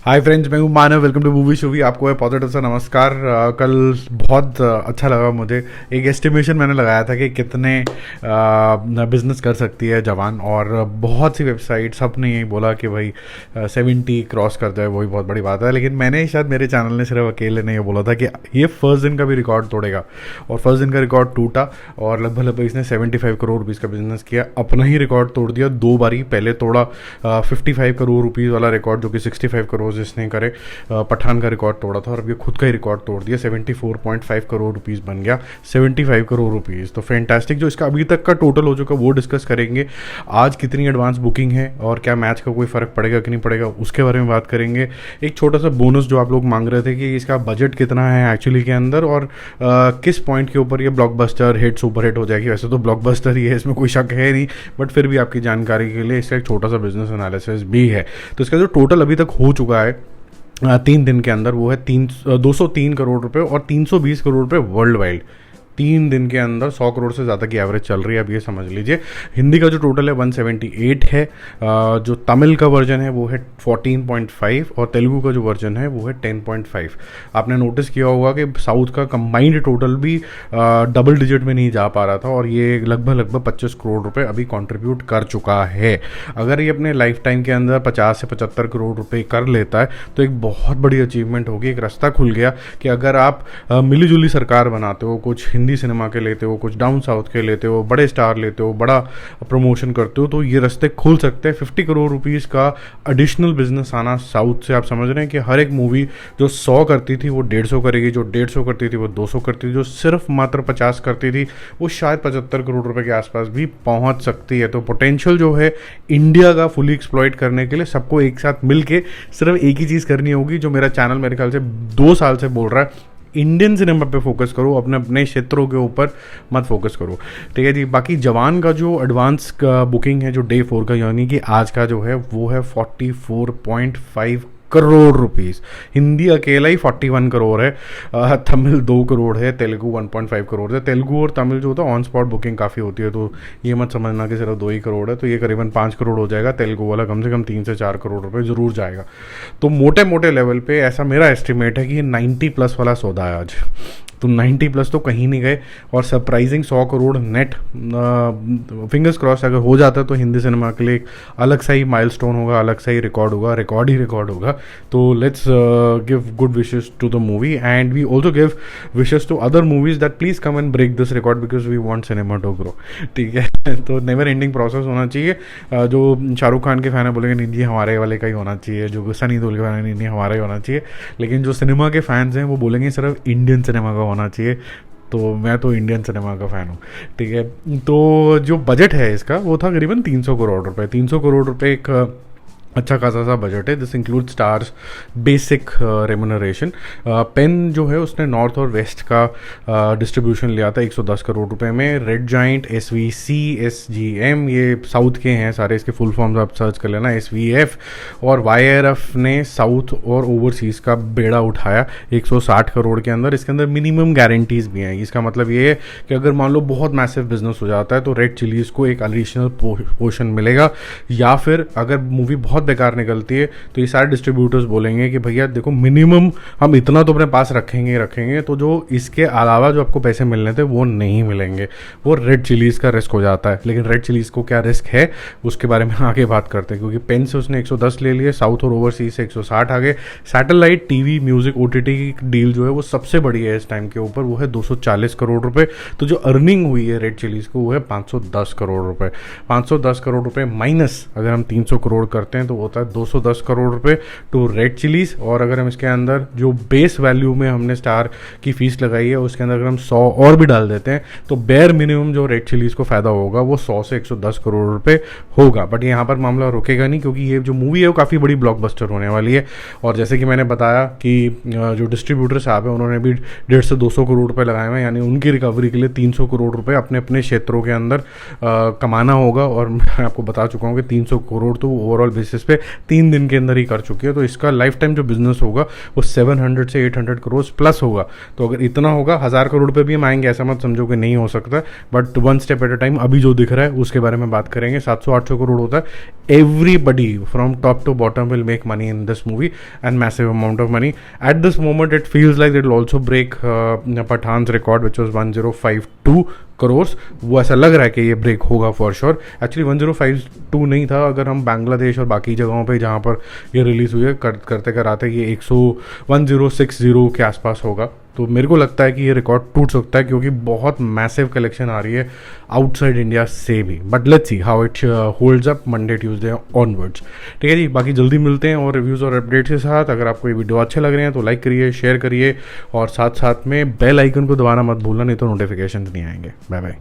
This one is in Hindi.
हाय फ्रेंड्स, मैं हूं मानव। वेलकम टू मूवी शोवी। आपको है पॉजिटिव सा नमस्कार। कल बहुत अच्छा लगा मुझे। एक एस्टिमेशन मैंने लगाया था कि कितने बिजनेस कर सकती है जवान, और बहुत सी वेबसाइट सब ने यही बोला कि भाई 70 क्रॉस कर जाए वही बहुत बड़ी बात है। लेकिन मैंने शायद मेरे चैनल ने सिर्फ अकेले ने ये बोला था कि ये फर्स्ट दिन का भी रिकॉर्ड तोड़ेगा, और फर्स्ट दिन का रिकॉर्ड टूटा और लगभग इसने 75 करोड़ रुपीज़ का बिजनेस किया। अपना ही रिकॉर्ड तोड़ दिया दो बारी। पहले तोड़ा 55 करोड़ रुपीज़ वाला रिकॉर्ड जो कि 65 करोड़ जिसने करे। पठान का रिकॉर्ड तोड़ा था और अब ये खुद का ही रिकॉर्ड तोड़ दिया। 74.5 करोड़ रुपीज़ बन गया। 75 करोड़ रुपीज़ तो फैंटास्टिक। जो इसका अभी तक का टोटल हो चुका वो डिस्कस करेंगे। आज कितनी एडवांस बुकिंग है और क्या मैच का कोई फ़र्क पड़ेगा कि नहीं पड़ेगा उसके बारे में बात करेंगे। एक छोटा सा बोनस जो आप लोग मांग रहे थे कि इसका बजट कितना है एक्चुअली के अंदर, और किस पॉइंट के ऊपर ये ब्लॉकबस्टर हिट सुपर हिट हो जाएगी। वैसे तो ब्लॉकबस्टर ही है, इसमें कोई शक है नहीं, बट फिर भी आपकी जानकारी के लिए इसका एक छोटा सा बिजनेस एनालिसिस भी है। तो इसका जो टोटल अभी तक हो चुका है 3 दिन के अंदर वो है 203 करोड़ रुपए और 320 करोड़ रुपए वर्ल्ड वाइड। 3 दिन के अंदर 100 करोड़ से ज़्यादा की एवरेज चल रही है। अब ये समझ लीजिए हिंदी का जो टोटल है 178 है। जो तमिल का वर्जन है वो है 14.5 और तेलुगु का जो वर्जन है वो है 10.5। आपने नोटिस किया होगा कि साउथ का कंबाइंड टोटल भी डबल डिजिट में नहीं जा पा रहा था, और ये लगभग 25 करोड़ रुपए अभी कंट्रीब्यूट कर चुका है। अगर ये अपने लाइफ टाइम के अंदर 50 से 75 करोड़ रुपए कर लेता है तो एक बहुत बड़ी अचीवमेंट होगी। एक रास्ता खुल गया कि अगर आप मिली जुली सरकार बनाते हो, कुछ हिंदी सिनेमा के लेते हो, कुछ डाउन साउथ के लेते हो, बड़े स्टार लेते हो, बड़ा प्रमोशन करते हो, तो ये रास्ते खुल सकते हैं। 50 करोड़ रुपीज़ का एडिशनल बिजनेस आना साउथ से। आप समझ रहे हैं कि हर एक मूवी जो 100 करती थी वो 150 करेगी, जो 150 करती थी वो 200 करती थी, जो सिर्फ मात्र 50 करती थी वो शायद 75 करोड़ रुपए के आसपास भी पहुंच सकती है। तो पोटेंशियल जो है इंडिया का फुली एक्सप्लॉइट करने के लिए सबको एक साथ मिलके सिर्फ एक ही चीज़ करनी होगी, जो मेरा चैनल मेरे ख्याल से 2 साल से बोल रहा है, इंडियन सिनेमा पे फोकस करो, अपने अपने क्षेत्रों के ऊपर मत फोकस करो। ठीक है जी। बाकी जवान का जो एडवांस का बुकिंग है जो डे 4 का, यानी कि आज का जो है वो है 44.5 करोड़ रुपीज़। हिंदी अकेला ही 41 करोड़ है, तमिल 2 करोड़ है, तेलुगु 1.5 करोड़ है। तेलुगु और तमिल जो होता है ऑन स्पॉट बुकिंग काफ़ी होती है, तो ये मत समझना कि सिर्फ 2 ही करोड़ है। तो ये करीबन 5 करोड़ हो जाएगा। तेलुगु वाला कम से कम 3 से 4 करोड़ रुपए ज़रूर जाएगा। तो मोटे मोटे लेवल पे ऐसा मेरा एस्टिमेट है कि ये 90 प्लस वाला सौदा है आज। तो 90 प्लस तो कहीं नहीं गए, और surprising 100 crore net. Fingers cross अगर हो जाता है तो हिंदी सिनेमा के लिए एक अलग सा ही माइलस्टोन होगा, अलग सा ही रिकॉर्ड होगा, रिकॉर्ड ही रिकॉर्ड होगा। तो let's give good wishes to the movie, and we also give wishes to other movies that please come and break this record because we want cinema to grow. ठीक है। तो नेवर एंडिंग प्रोसेस होना चाहिए। जो शाहरुख खान के फैन है बोलेंगे नहीं जी हमारे वाले का ही होना चाहिए, जो सनी देओल के फैन है नहीं हमारा ही होना चाहिए, लेकिन जो सिनेमा के फैंस हैं वो बोलेंगे सिर्फ इंडियन सिनेमा का होना चाहिए। तो मैं तो इंडियन सिनेमा का फ़ैन हूँ। ठीक है। तो जो बजट है इसका वो था करीबन 300 करोड़ रुपए। 300 करोड़ रुपए एक अच्छा खासा सा बजट है। This include stars basic remuneration. पेन जो है उसने नॉर्थ और वेस्ट का डिस्ट्रीब्यूशन लिया था 110 करोड़ रुपए में। रेड जाइंट, SVC, SGM ये साउथ के हैं सारे, इसके फुल फॉर्म्स आप सर्च कर लेना। SVF और YRF ने साउथ और ओवरसीज़ का बेड़ा उठाया 160 करोड़ के अंदर। इसके अंदर मिनिमम गारंटीज़ भी हैं। इसका मतलब ये है कि अगर मान लो बहुत मैसिव बिजनेस हो जाता है तो रेड चिलीज़ को एक एडिशनल पोर्शन मिलेगा, या फिर अगर मूवी बहुत बेकार निकलती है तो ये सारे डिस्ट्रीब्यूटर्स बोलेंगे कि भैया देखो मिनिमम हम इतना तो अपने पास रखेंगे, तो जो इसके अलावा जो आपको पैसे मिलने थे वो नहीं मिलेंगे। वो रेड चिलीज़ का रिस्क हो जाता है। लेकिन रेड चिलीज़ को क्या रिस्क है उसके बारे में आगे बात करते हैं, क्योंकि पेन से उसने 110 ले लिए, साउथ और ओवरसीज से 160 आ गए। सैटेलाइट टीवी म्यूजिक OTT की डील जो है वो सबसे बड़ी है इस टाइम के ऊपर, वो है 240 करोड़ रुपए। तो जो अर्निंग हुई है रेड चिलीज़ को वो है 510 करोड़ रुपए। 510 करोड़ रुपए माइनस अगर हम 300 करोड़ करते हैं तो होता है 210 करोड़ रुपए टू रेड चिलीज। और अगर हम इसके अंदर जो बेस वैल्यू में हमने स्टार की फीस लगाई है उसके अंदर अगर हम 100 और भी डाल देते हैं तो बेयर मिनिमम जो रेड चिलीज को फायदा होगा वो 100 से 110 करोड़ रुपए होगा। बट यहाँ पर मामला रुकेगा नहीं, क्योंकि ये जो मूवी है वो काफ़ी बड़ी ब्लॉकबस्टर होने वाली है। और जैसे कि मैंने बताया कि जो डिस्ट्रीब्यूटर साहब है उन्होंने भी 150 से 200 करोड़ रुपए लगाए हुए हैं, यानी उनकी रिकवरी के लिए 300 करोड़ रुपए अपने अपने क्षेत्रों के अंदर कमाना होगा। और मैं आपको बता चुका हूँ कि 300 करोड़ तो ओवरऑल बेसिस पे 3 दिन के अंदर ही कर चुकी है। तो इसका लाइफ टाइम जो बिजनेस होगा वो 700 से 800 करोड़ प्लस होगा। तो अगर इतना होगा 1000 करोड़ पे भी हम आएंगे ऐसा मत समझो कि नहीं हो सकता, but one step at a time. अभी जो दिख रहा है उसके बारे में बात करेंगे। 700-800 करोड़ होता है everybody from top to bottom will make money in this movie, and massive amount of money. At this moment it feels like it will also break Pathan's record, which was 1052 crores. वो ऐसा लग रहा है कि ये ब्रेक होगा फॉर श्योर. एक्चुअली 1052 नहीं था, अगर हम बांग्लादेश और बाकी जगहों पे जहाँ पर ये रिलीज़ हुई है करते कराते ये 1060 के आसपास होगा. तो मेरे को लगता है कि ये रिकॉर्ड टूट सकता है, क्योंकि बहुत मैसिव कलेक्शन आ रही है आउटसाइड इंडिया से भी. But let's see how it holds up Monday Tuesday onwards. ठीक है जी, बाकी जल्दी मिलते हैं और रिव्यूज़ और अपडेट्स के साथ. अगर आपको ये वीडियो अच्छे लग रहे हैं तो लाइक करिए, शेयर करिए, और साथ साथ में बेल आइकन को दबाना मत भूलना, नहीं तो नोटिफिकेशन नहीं आएंगे. Bye bye.